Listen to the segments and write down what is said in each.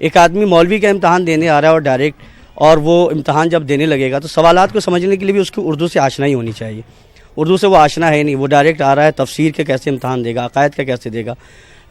ایک آدمی مولوی کا امتحان دینے آ رہا ہے اور ڈائریکٹ، اور وہ امتحان جب دینے لگے گا تو سوالات کو سمجھنے کے لیے بھی اس کو اردو سے آشنائی ہونی چاہیے. اردو سے وہ آشنا ہے نہیں، وہ ڈائریکٹ آ رہا ہے، تفسیر کے کیسے امتحان دے گا، عقائد کا کیسے دے گا،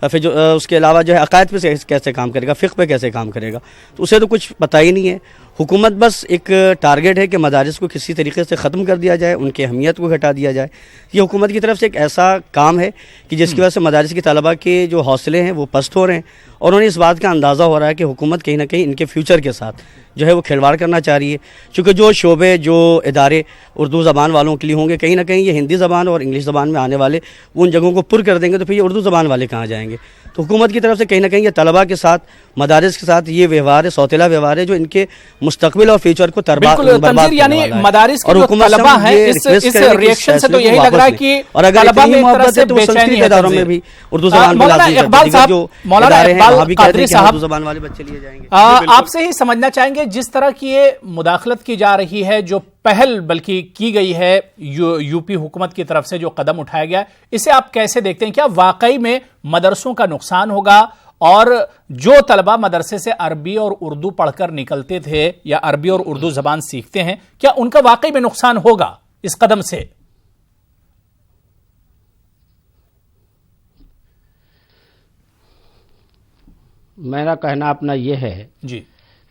پھر جو اس کے علاوہ جو ہے عقائد پہ کیسے کام کرے گا، فقہ پہ کیسے کام کرے گا، تو اسے تو کچھ پتہ ہی نہیں ہے. حکومت بس ایک ٹارگٹ ہے کہ مدارس کو کسی طریقے سے ختم کر دیا جائے، ان کی اہمیت کو گھٹا دیا جائے. یہ حکومت کی طرف سے ایک ایسا کام ہے کہ جس کی وجہ سے مدارس کے طلباء کے جو حوصلے ہیں وہ پست ہو رہے ہیں، اور انہیں اس بات کا اندازہ ہو رہا ہے کہ حکومت کہیں نہ کہیں ان کے فیوچر کے ساتھ جو ہے وہ کھلواڑ کرنا چاہ رہی ہے. چونکہ جو شعبے، جو ادارے اردو زبان والوں کے لیے ہوں گے، کہیں نہ کہیں یہ ہندی زبان اور انگلش زبان میں آنے والے وہ ان جگہوں کو پر کر دیں گے، تو پھر یہ اردو زبان والے کہاں جائیں گے. تو حکومت کی طرف سے کہیں نہ کہیں یہ طلباء کے ساتھ، مدارس کے ساتھ یہ ویوہار ہے، سوتیلا ویوہار ہے، جو ان کے مستقبل اور فیوچر کو برباد کرنے یعنی والا ہے. مدارس کے اور جو حکومت سے طلباء ہم ہیں یہ اس ریکویسٹ کریں کہ ریئیکشن سے تو فیصلے یہی کو لگ رہا ہے واپس کہ لیں. اور اگر طلباء میں اتنی ایک طرح محبت سے ہے تو بے سنسکرت چینی ہے اداروں میں تنظیم. بھی اردو زبان کو مولانا لازمی کر اقبال دیں. صاحب، جو مولانا ادارے ہیں اقبال وہاں بھی کہتے قادری ہیں کہ صاحب، اردو زبان والے بچے لیے جائیں گے. آپ سے ہی سمجھنا چاہیں گے جس طرح کی یہ مداخلت کی جا رہی ہے، جو پہل بلکہ کی گئی ہے یو پی حکومت کی طرف سے، جو قدم اٹھایا گیا، اسے آپ کیسے دیکھتے ہیں؟ کیا واقعی میں مدرسوں کا نقصان ہوگا، اور جو طلبہ مدرسے سے عربی اور اردو پڑھ کر نکلتے تھے یا عربی اور اردو زبان سیکھتے ہیں، کیا ان کا واقعی میں نقصان ہوگا اس قدم سے؟ میرا کہنا اپنا یہ ہے جی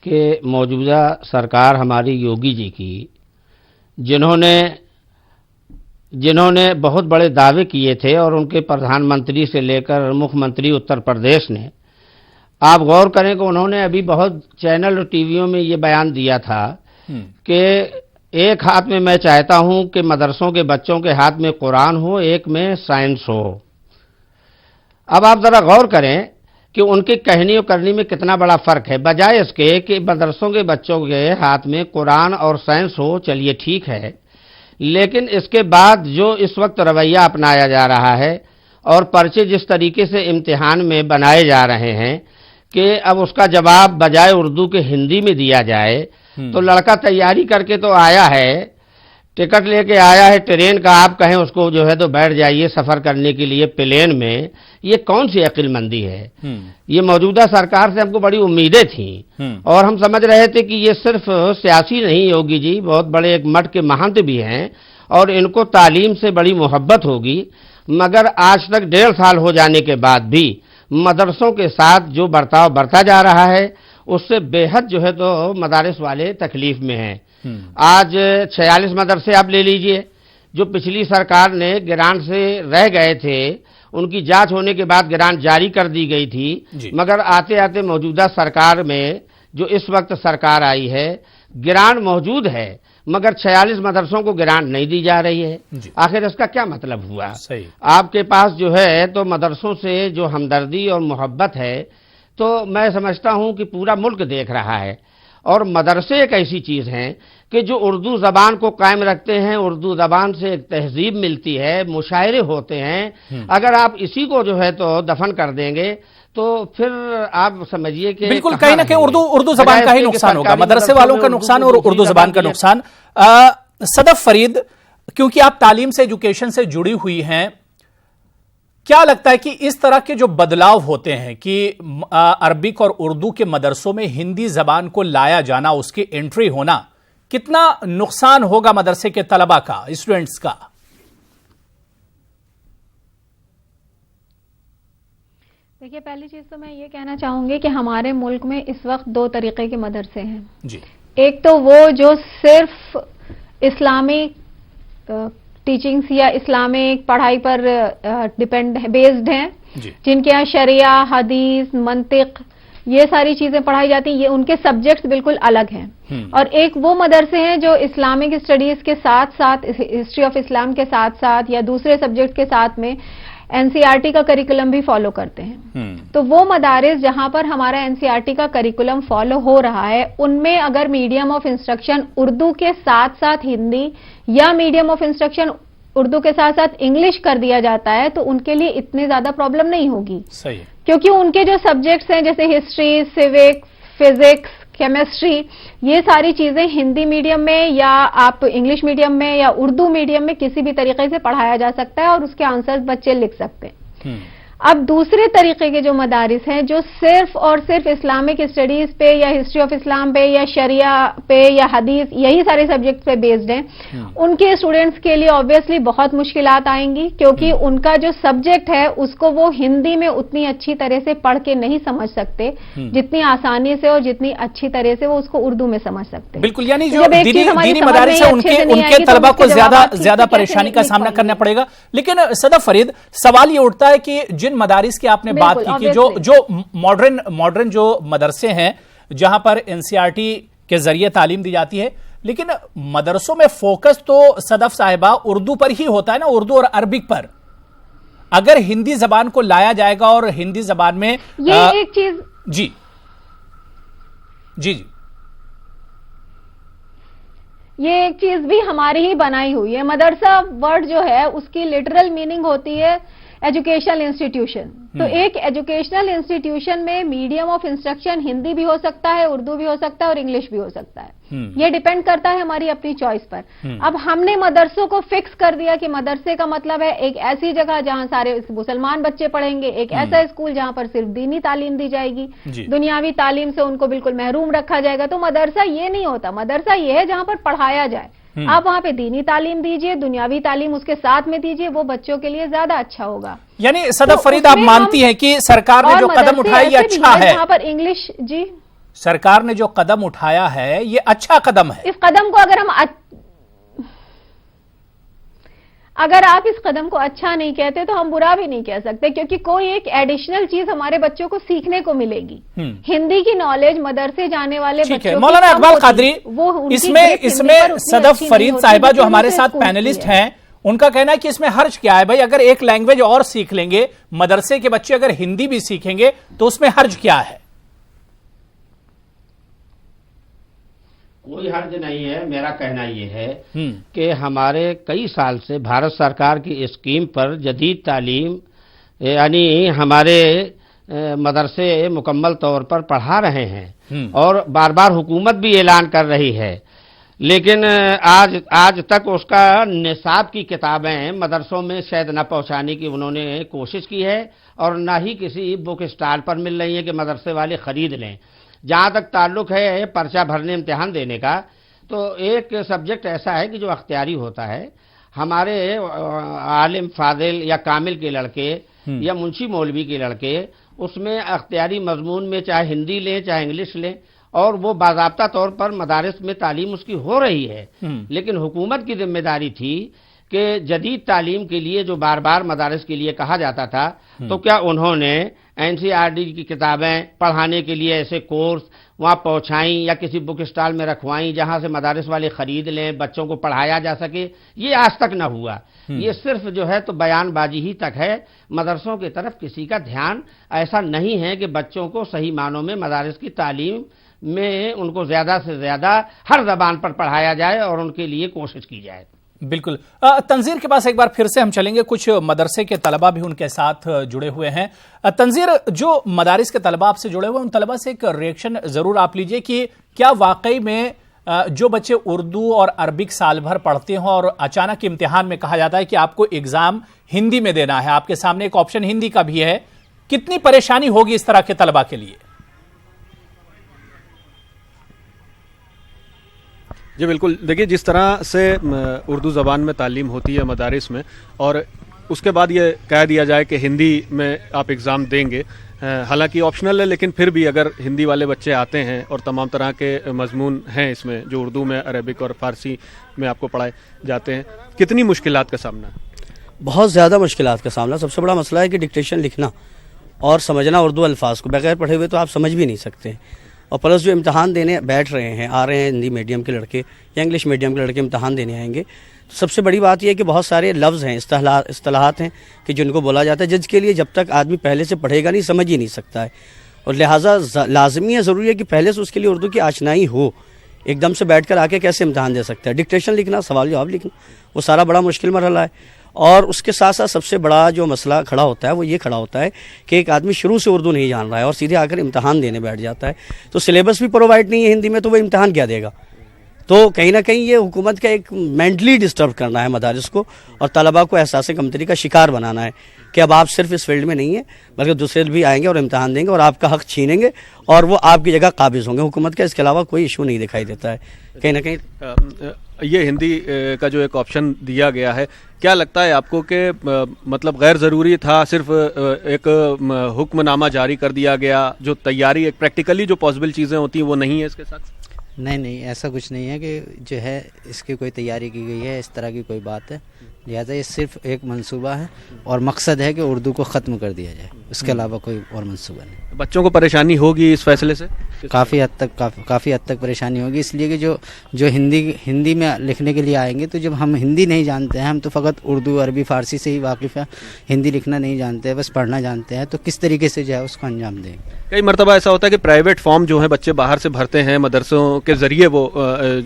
کہ موجودہ سرکار ہماری یوگی جی کی، جنہوں نے بہت بڑے دعوے کیے تھے، اور ان کے پردھان منتری سے لے کر مکھ منتری اتر پردیش نے، آپ غور کریں کہ انہوں نے ابھی بہت چینل اور ٹی ویوں میں یہ بیان دیا تھا کہ ایک ہاتھ میں میں چاہتا ہوں کہ مدرسوں کے بچوں کے ہاتھ میں قرآن ہو، ایک میں سائنس ہو. اب آپ ذرا غور کریں کہ ان کے کہنے اور کرنے میں کتنا بڑا فرق ہے. بجائے اس کے کہ مدرسوں کے بچوں کے ہاتھ میں قرآن اور سائنس ہو، چلیے ٹھیک ہے، لیکن اس کے بعد جو اس وقت رویہ اپنایا جا رہا ہے اور پرچے جس طریقے سے امتحان میں بنائے جا رہے ہیں کہ اب اس کا جواب بجائے اردو کے ہندی میں دیا جائے، تو لڑکا تیاری کر کے تو آیا ہے، ٹکٹ لے کے آیا ہے ٹرین کا، آپ کہیں اس کو جو ہے تو بیٹھ جائیے سفر کرنے کے لیے پلین میں. یہ کون سی عقل مندی ہے؟ یہ موجودہ سرکار سے ہم کو بڑی امیدیں تھیں، اور ہم سمجھ رہے تھے کہ یہ صرف سیاسی نہیں، یوگی جی بہت بڑے ایک مٹھ کے مہنت بھی ہیں اور ان کو تعلیم سے بڑی محبت ہوگی. مگر آج تک 1.5 سال ہو جانے کے بعد بھی مدرسوں کے ساتھ جو برتاؤ برتا جا رہا ہے اس سے بے حد جو ہے تو مدارس والے تکلیف میں ہیں. آج 46 مدرسے آپ لے لیجئے جو پچھلی سرکار نے گرانٹ سے رہ گئے تھے، ان کی جانچ ہونے کے بعد گرانٹ جاری کر دی گئی تھی، مگر آتے آتے موجودہ سرکار میں جو اس وقت سرکار آئی ہے، گرانٹ موجود ہے مگر 46 مدرسوں کو گرانٹ نہیں دی جا رہی ہے. آخر اس کا کیا مطلب ہوا؟ آپ کے پاس جو ہے تو مدرسوں سے جو ہمدردی اور محبت ہے، تو میں سمجھتا ہوں کہ پورا ملک دیکھ رہا ہے. اور مدرسے ایک ایسی چیز ہیں کہ جو اردو زبان کو قائم رکھتے ہیں، اردو زبان سے ایک تہذیب ملتی ہے، مشاعرے ہوتے ہیں. اگر آپ اسی کو جو ہے تو دفن کر دیں گے تو پھر آپ سمجھیے کہ بالکل کہیں نہ کہیں اردو زبان کا ہی نقصان ہوگا، مدرسے والوں کا نقصان اور اردو زبان کا نقصان. صدف فرید، کیونکہ آپ تعلیم سے، ایجوکیشن سے جڑی ہوئی ہیں، کیا لگتا ہے کہ اس طرح کے جو بدلاؤ ہوتے ہیں کہ عربک اور اردو کے مدرسوں میں ہندی زبان کو لایا جانا، اس کی انٹری ہونا، کتنا نقصان ہوگا مدرسے کے طلباء کا، اسٹوڈنٹس کا؟ دیکھیے، پہلی چیز تو میں یہ کہنا چاہوں گی کہ ہمارے ملک میں اس وقت 2 طریقے کے مدرسے ہیں. جی، ایک تو وہ جو صرف اسلامی ٹیچنگز یا اسلامک پڑھائی پر بیسڈ ہیں، جن کے یہاں شریعہ، حدیث، منطق، یہ ساری چیزیں پڑھائی جاتی ہیں، یہ ان کے سبجیکٹس بالکل الگ ہیں. اور ایک وہ مدرسے ہیں جو اسلامک اسٹڈیز کے ساتھ ساتھ، ہسٹری آف اسلام کے ساتھ ساتھ یا دوسرے سبجیکٹ کے ساتھ میں NCERT کا کریکولم بھی فالو کرتے ہیں. تو وہ مدارس جہاں پر ہمارا NCERT کا کریکولم فالو ہو رہا ہے، ان میں اگر میڈیم آف انسٹرکشن اردو کے ساتھ ساتھ ہندی یا میڈیم آف انسٹرکشن اردو کے ساتھ ساتھ انگلش کر دیا جاتا ہے تو ان کے لیے اتنی زیادہ پرابلم نہیں ہوگی. صحیح، کیونکہ ان کے جو سبجیکٹس ہیں جیسے ہسٹری، سیوک، فزکس، کیمسٹری، یہ ساری چیزیں ہندی میڈیم میں یا آپ انگلش میڈیم میں یا اردو میڈیم میں کسی بھی طریقے سے پڑھایا جا سکتا ہے اور اس کے آنسرز بچے لکھ سکتے ہیں. اب دوسرے طریقے کے جو مدارس ہیں جو صرف اور صرف اسلامک اسٹڈیز پہ یا ہسٹری آف اسلام پہ یا شریعہ پہ یا حدیث یہی سارے سبجیکٹ پہ بیسڈ ہیں، ان کے اسٹوڈینٹس کے لیے آبویسلی بہت مشکلات آئیں گی، کیونکہ ان کا جو سبجیکٹ ہے اس کو وہ ہندی میں اتنی اچھی طرح سے پڑھ کے نہیں سمجھ سکتے جتنی آسانی سے اور جتنی اچھی طرح سے وہ اس کو اردو میں سمجھ سکتے ہیں. بالکل، یعنی جو دینی مدارس ہیں ان کے طلبہ کو زیادہ پریشانی کا سامنا کرنا پڑے گا. لیکن صدف فرید، سوال یہ اٹھتا ہے کہ جن مدارس کی آپ نے بات کی کہ جو ماڈرن جو مدرسے ہیں جہاں پر NCERT کے ذریعے تعلیم دی جاتی ہے، لیکن مدرسوں میں فوکس تو صدف صاحبہ اردو پر ہی ہوتا ہے نا، اردو اور عربک پر. اگر ہندی زبان کو لایا جائے گا اور ہندی زبان میں یہ ایک چیز جی یہ ایک چیز بھی ہماری ہی بنائی ہوئی ہے. مدرسہ ورڈ جو ہے اس کی لٹرل میننگ ہوتی ہے ایجوکیشنل انسٹیٹیوشن. تو ایک ایجوکیشنل انسٹیٹیوشن میں میڈیم آف انسٹرکشن ہندی بھی ہو سکتا ہے، اردو بھی ہو سکتا ہے اور انگلش بھی ہو سکتا ہے. یہ ڈیپینڈ کرتا ہے ہماری اپنی چوائس پر. اب ہم نے مدرسوں کو فکس کر دیا کہ مدرسے کا مطلب ہے ایک ایسی جگہ جہاں سارے مسلمان بچے پڑھیں گے، ایک ایسا اسکول جہاں پر صرف دینی تعلیم دی جائے گی، دنیاوی تعلیم سے ان کو بالکل محروم رکھا جائے گا. تو مدرسہ یہ نہیں ہوتا. مدرسہ یہ ہے جہاں پر پڑھایا جائے. آپ وہاں پہ دینی تعلیم دیجئے، دنیاوی تعلیم اس کے ساتھ میں دیجئے، وہ بچوں کے لیے زیادہ اچھا ہوگا. یعنی صدف فرید، آپ مانتی ہیں کہ سرکار نے جو قدم اٹھایا یہ اچھا ہے؟ یہاں پر انگلش سرکار نے جو قدم اٹھایا ہے یہ اچھا قدم ہے. اس قدم کو اگر آپ اس قدم کو اچھا نہیں کہتے تو ہم برا بھی نہیں کہہ سکتے، کیونکہ کوئی ایک ایڈیشنل چیز ہمارے بچوں کو سیکھنے کو ملے گی. ہندی کی نالج مدرسے جانے والے بچوں مولانا اقبال قادری، اس میں صدف فرید صاحبہ جو ہمارے ساتھ پینلسٹ ہیں ان کا کہنا ہے کہ اس میں حرج کیا ہے؟ بھائی اگر ایک لینگویج اور سیکھ لیں گے، مدرسے کے بچے اگر ہندی بھی سیکھیں گے تو اس میں حرج کیا ہے؟ کوئی حرج نہیں ہے. میرا کہنا یہ ہے کہ ہمارے کئی سال سے بھارت سرکار کی اسکیم پر جدید تعلیم یعنی ہمارے مدرسے مکمل طور پر پڑھا رہے ہیں اور بار بار حکومت بھی اعلان کر رہی ہے، لیکن آج تک اس کا نصاب کی کتابیں مدرسوں میں شاید نہ پہنچانے کی انہوں نے کوشش کی ہے، اور نہ ہی کسی بک اسٹال پر مل رہی ہے کہ مدرسے والے خرید لیں. جہاں تک تعلق ہے پرچہ بھرنے امتحان دینے کا، تو ایک سبجیکٹ ایسا ہے کہ جو اختیاری ہوتا ہے. ہمارے عالم فاضل یا کامل کے لڑکے یا منشی مولوی کے لڑکے اس میں اختیاری مضمون میں چاہے ہندی لیں چاہے انگلش لیں، اور وہ باضابطہ طور پر مدارس میں تعلیم اس کی ہو رہی ہے. لیکن حکومت کی ذمہ داری تھی کہ جدید تعلیم کے لیے جو بار بار مدارس کے لیے کہا جاتا تھا، تو کیا انہوں نے NCERT کی کتابیں پڑھانے کے لیے ایسے کورس وہاں پہنچائیں یا کسی بک اسٹال میں رکھوائیں جہاں سے مدارس والے خرید لیں، بچوں کو پڑھایا جا سکے؟ یہ آج تک نہ ہوا. یہ صرف جو ہے تو بیان بازی ہی تک ہے. مدرسوں کی طرف کسی کا دھیان ایسا نہیں ہے کہ بچوں کو صحیح معنوں میں مدارس کی تعلیم میں ان کو زیادہ سے زیادہ ہر زبان پر پڑھایا جائے اور ان کے لیے کوشش کی جائے. بالکل. تنظیر کے پاس ایک بار پھر سے ہم چلیں گے. کچھ مدرسے کے طلبہ بھی ان کے ساتھ جڑے ہوئے ہیں. تنظیر، جو مدارس کے طلبہ آپ سے جڑے ہوئے ان طلبہ سے ایک ریئیکشن ضرور آپ لیجئے کہ کیا واقعی میں جو بچے اردو اور عربک سال بھر پڑھتے ہوں اور اچانک امتحان میں کہا جاتا ہے کہ آپ کو ایگزام ہندی میں دینا ہے، آپ کے سامنے ایک آپشن ہندی کا بھی ہے، کتنی پریشانی ہوگی اس طرح کے طلبہ کے لیے؟ جی بالکل. دیکھیے، جس طرح سے اردو زبان میں تعلیم ہوتی ہے مدارس میں، اور اس کے بعد یہ کہہ دیا جائے کہ ہندی میں آپ ایگزام دیں گے، حالانکہ آپشنل ہے لیکن پھر بھی اگر ہندی والے بچے آتے ہیں اور تمام طرح کے مضمون ہیں اس میں جو اردو میں، عربک اور فارسی میں آپ کو پڑھائے جاتے ہیں، کتنی مشکلات کا سامنا ہے؟ بہت زیادہ مشکلات کا سامنا. سب سے بڑا مسئلہ ہے کہ ڈکٹیشن لکھنا اور سمجھنا اردو الفاظ کو بغیر پڑھے ہوئے تو آپ سمجھ بھی نہیں سکتے. اور پلس جو امتحان دینے بیٹھ رہے ہیں، آ رہے ہیں ہندی میڈیم کے لڑکے یا انگلش میڈیم کے لڑکے امتحان دینے آئیں گے، سب سے بڑی بات یہ ہے کہ بہت سارے لفظ ہیں، اصطلاحات ہیں کہ جن کو بولا جاتا ہے جج کے لیے جب تک آدمی پہلے سے پڑھے گا نہیں سمجھ ہی نہیں سکتا ہے. اور لہٰذا لازمی ہے، ضروری ہے کہ پہلے سے اس کے لیے اردو کی آشنائی ہو. ایک دم سے بیٹھ کر آ کے کیسے امتحان دے سکتا ہے؟ ڈکٹیشن لکھنا، سوال جواب لکھنا، وہ سارا بڑا مشکل مرحلہ ہے. اور اس کے ساتھ ساتھ سب سے بڑا جو مسئلہ کھڑا ہوتا ہے وہ یہ کھڑا ہوتا ہے کہ ایک آدمی شروع سے اردو نہیں جان رہا ہے اور سیدھے آ کر امتحان دینے بیٹھ جاتا ہے، تو سلیبس بھی پرووائڈ نہیں ہے ہندی میں، تو وہ امتحان کیا دے گا؟ تو کہیں نہ کہیں یہ حکومت کا ایک مینٹلی ڈسٹرب کرنا ہے مدارس کو، اور طلباء کو احساس کمتری کا شکار بنانا ہے. کہ اب آپ صرف اس فیلڈ میں نہیں ہیں بلکہ دوسرے بھی آئیں گے اور امتحان دیں گے اور آپ کا حق چھینیں گے اور وہ آپ کی جگہ قابض ہوں گے حکومت کا. اس کے علاوہ کوئی ایشو نہیں دکھائی دیتا ہے کہیں نہ کہیں. یہ ہندی کا جو ایک آپشن دیا گیا ہے، کیا لگتا ہے آپ کو کہ مطلب غیر ضروری تھا؟ صرف ایک حکم نامہ جاری کر دیا گیا، جو تیاری ایک پریکٹیکلی جو پاسبل چیزیں ہوتی ہیں وہ نہیں ہے اس کے ساتھ؟ نہیں ایسا کچھ نہیں ہے کہ جو ہے اس کی کوئی تیاری کی گئی ہے، اس طرح کی کوئی بات ہے. لہٰذا یہ صرف ایک منصوبہ ہے اور مقصد ہے کہ اردو کو ختم کر دیا جائے، اس کے علاوہ کوئی اور منصوبہ نہیں. بچوں کو پریشانی ہوگی اس فیصلے سے؟ کافی حد تک پریشانی ہوگی، اس لیے کہ جو ہندی میں لکھنے کے لیے آئیں گے تو جب ہم ہندی نہیں جانتے ہیں، ہم تو فقط اردو عربی فارسی سے ہی واقف ہیں، ہندی لکھنا نہیں جانتے ہیں، بس پڑھنا جانتے ہیں، تو کس طریقے سے جو ہے اس کو انجام دیں گے. کئی مرتبہ ایسا ہوتا ہے کہ پرائیویٹ فارم جو ہے بچے باہر سے بھرتے ہیں، مدرسوں کے ذریعے وہ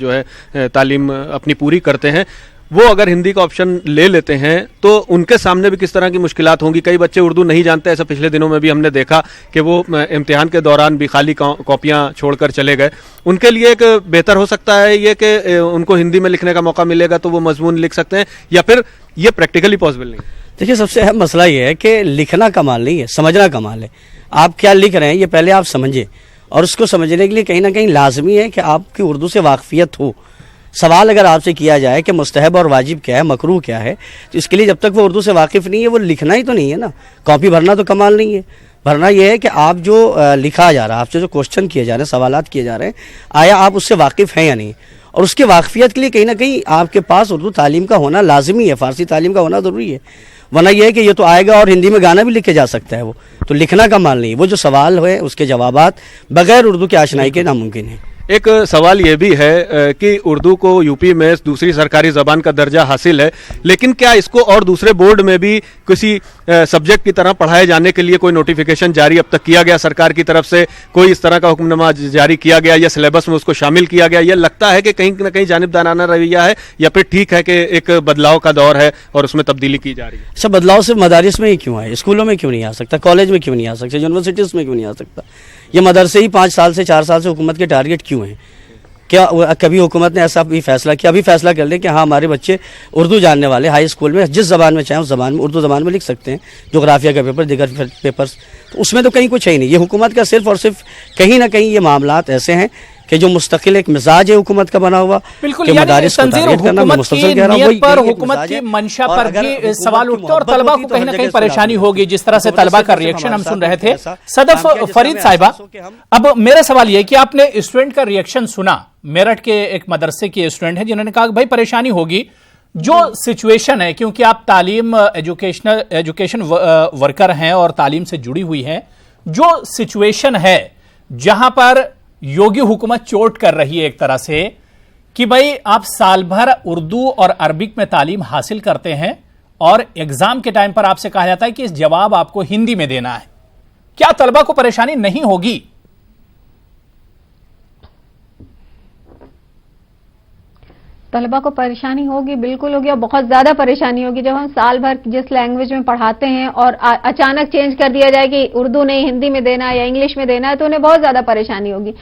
جو ہے تعلیم اپنی پوری کرتے ہیں، وہ اگر ہندی کا آپشن لے لیتے ہیں تو ان کے سامنے بھی کس طرح کی مشکلات ہوں گی؟ کئی بچے اردو نہیں جانتے، ایسا پچھلے دنوں میں بھی ہم نے دیکھا کہ وہ امتحان کے دوران بھی خالی کاپیاں چھوڑ کر چلے گئے. ان کے لیے ایک بہتر ہو سکتا ہے یہ کہ ان کو ہندی میں لکھنے کا موقع ملے گا تو وہ مضمون لکھ سکتے ہیں، یا پھر یہ پریکٹیکلی پاسبل نہیں؟ دیکھیے، سب سے اہم مسئلہ یہ ہے کہ لکھنا کمال نہیں ہے، سمجھنا کمال ہے. آپ کیا لکھ رہے ہیں یہ پہلے آپ سمجھیں، اور اس کو سمجھنے کے لیے کہیں نہ کہیں لازمی ہے کہ آپ کی اردو سے واقفیت ہو. سوال اگر آپ سے کیا جائے کہ مستحب اور واجب کیا ہے، مکروہ کیا ہے، تو اس کے لیے جب تک وہ اردو سے واقف نہیں ہے وہ لکھنا ہی تو نہیں ہے نا. کاپی بھرنا تو کمال نہیں ہے. بھرنا یہ ہے کہ آپ جو لکھا جا رہا ہے، آپ سے جو کوشچن کیے جا رہے ہیں، سوالات کیے جا رہے ہیں، آیا آپ اس سے واقف ہیں یا نہیں. اور اس کی واقفیت کے لیے کہیں نہ کہیں آپ کے پاس اردو تعلیم کا ہونا لازمی ہے، فارسی تعلیم کا ہونا ضروری ہے. ورنہ یہ ہے کہ یہ تو آئے گا اور ہندی میں گانا بھی لکھ کے جا سکتا ہے، وہ تو لکھنا کمال نہیں. وہ جو سوال ہوئے اس کے جوابات بغیر اردو کے آشنائی کے ناممکن ہیں. ایک سوال یہ بھی ہے کہ اردو کو یو پی میں دوسری سرکاری زبان کا درجہ حاصل ہے، لیکن کیا اس کو اور دوسرے بورڈ میں بھی کسی سبجیکٹ کی طرح پڑھائے جانے کے لیے کوئی نوٹیفیکیشن جاری اب تک کیا گیا سرکار کی طرف سے؟ کوئی اس طرح کا حکم نامہ جاری کیا گیا یا سلیبس میں اس کو شامل کیا گیا؟ یہ لگتا ہے کہ کہیں نہ کہیں جانبدارانہ رویہ ہے، یا پھر ٹھیک ہے کہ ایک بدلاؤ کا دور ہے اور اس میں تبدیلی کی جا رہی ہے؟ اچھا، بدلاؤ صرف مدارس میں ہی کیوں ہے؟ اسکولوں میں کیوں نہیں آ سکتا؟ کالج میں کیوں نہیں آ سکتا؟ یونیورسٹیز میں کیوں نہیں آ سکتا؟ یہ مدرسے ہی 5 سال سے 4 سال سے حکومت کے ٹارگٹ کیوں ہیں؟ کیا کبھی حکومت نے ایسا بھی فیصلہ کیا؟ ابھی فیصلہ کر لیں کہ ہاں ہمارے بچے اردو جاننے والے ہائی اسکول میں جس زبان میں چاہیں اس زبان میں، اردو زبان میں لکھ سکتے ہیں، جغرافیہ کا پیپر، دیگر پیپرز. تو اس میں تو کہیں کچھ ہے ہی نہیں. یہ حکومت کا صرف اور صرف کہیں نہ کہیں یہ معاملات ایسے ہیں کہ جو مستقل ایک مزاج ہے حکومت کا بنا ہوا، بالکل، یعنی تنظیر حکومت کی نیت پر، حکومت کی منشا پر بھی سوال اٹھتے اور طلبہ کو کہیں نہ کہیں پریشانی ہوگی. جس طرح سے طلبہ کا ریئیکشن ہم سن رہے تھے. صدف فرید صاحبہ، اب میرا سوال یہ کہ آپ نے اسٹوڈنٹ کا ریئیکشن سنا، میرٹھ کے ایک مدرسے کے اسٹوڈنٹ ہیں جنہوں نے کہا کہ بھائی پریشانی ہوگی. جو سچویشن ہے، کیونکہ آپ تعلیم ایجوکیشن ورکر ہیں اور تعلیم سے جڑی ہوئی ہیں، جو سچویشن ہے جہاں پر یوگی حکومت چوٹ کر رہی ہے ایک طرح سے کہ بھائی آپ سال بھر اردو اور عربک میں تعلیم حاصل کرتے ہیں اور ایگزام کے ٹائم پر آپ سے کہا جاتا ہے کہ اس جواب آپ کو ہندی میں دینا ہے. کیا طلبہ کو پریشانی نہیں ہوگی؟ طلبہ کو پریشانی ہوگی، بالکل ہوگی، اور بہت زیادہ پریشانی ہوگی. جب ہم سال بھر جس لینگویج میں پڑھاتے ہیں اور اچانک چینج کر دیا جائے کہ اردو نہیں ہندی میں دینا ہے یا انگلش میں دینا ہے تو انہیں بہت زیادہ پریشانی ہوگی.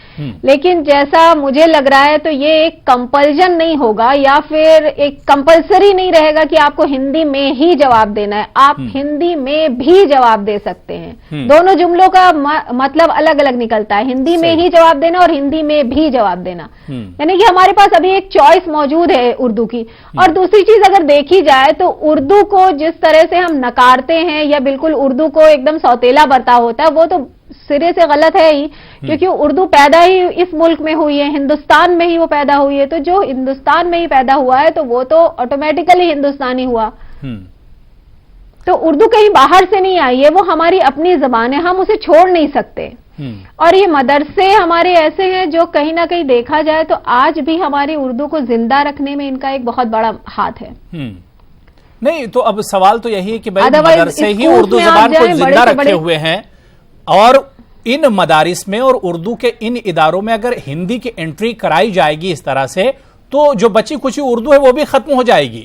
لیکن جیسا مجھے لگ رہا ہے تو یہ ایک کمپلژن نہیں ہوگا یا پھر ایک کمپلسری نہیں رہے گا کہ آپ کو ہندی میں ہی جواب دینا ہے. آپ ہندی میں بھی جواب دے سکتے ہیں. دونوں جملوں کا مطلب الگ الگ نکلتا ہے، ہندی میں ہی جواب دینا اور ہندی میں بھی جواب دینا. یعنی کہ ہمارے پاس ابھی ایک چوائس موجود ہے اردو کی. اور دوسری چیز اگر دیکھی جائے تو اردو کو جس طرح سے ہم نکارتے ہیں یا بالکل اردو کو ایک دم سوتیلا برتا ہوتا ہے، وہ تو سرے سے غلط ہے ہی، کیونکہ اردو پیدا ہی اس ملک میں ہوئی ہے، ہندوستان میں ہی وہ پیدا ہوئی ہے. تو جو ہندوستان میں ہی پیدا ہوا ہے تو وہ تو آٹومیٹیکلی ہندوستانی ہوا. تو اردو کہیں باہر سے نہیں آئی ہے، وہ ہماری اپنی زبان ہے، ہم اسے چھوڑ نہیں سکتے. اور یہ مدرسے ہمارے ایسے ہیں جو کہیں نہ کہیں دیکھا جائے تو آج بھی ہماری اردو کو زندہ رکھنے میں ان کا ایک بہت بڑا ہاتھ ہے. نہیں تو اب سوال تو یہی ہے کہ بھائی مدرسے ہی اردو زبان کو زندہ رکھے ہوئے ہیں، اور ان مدارس میں اور اردو کے ان اداروں میں اگر ہندی کی انٹری کرائی جائے گی اس طرح سے تو جو بچی کچھ اردو ہے وہ بھی ختم ہو جائے گی.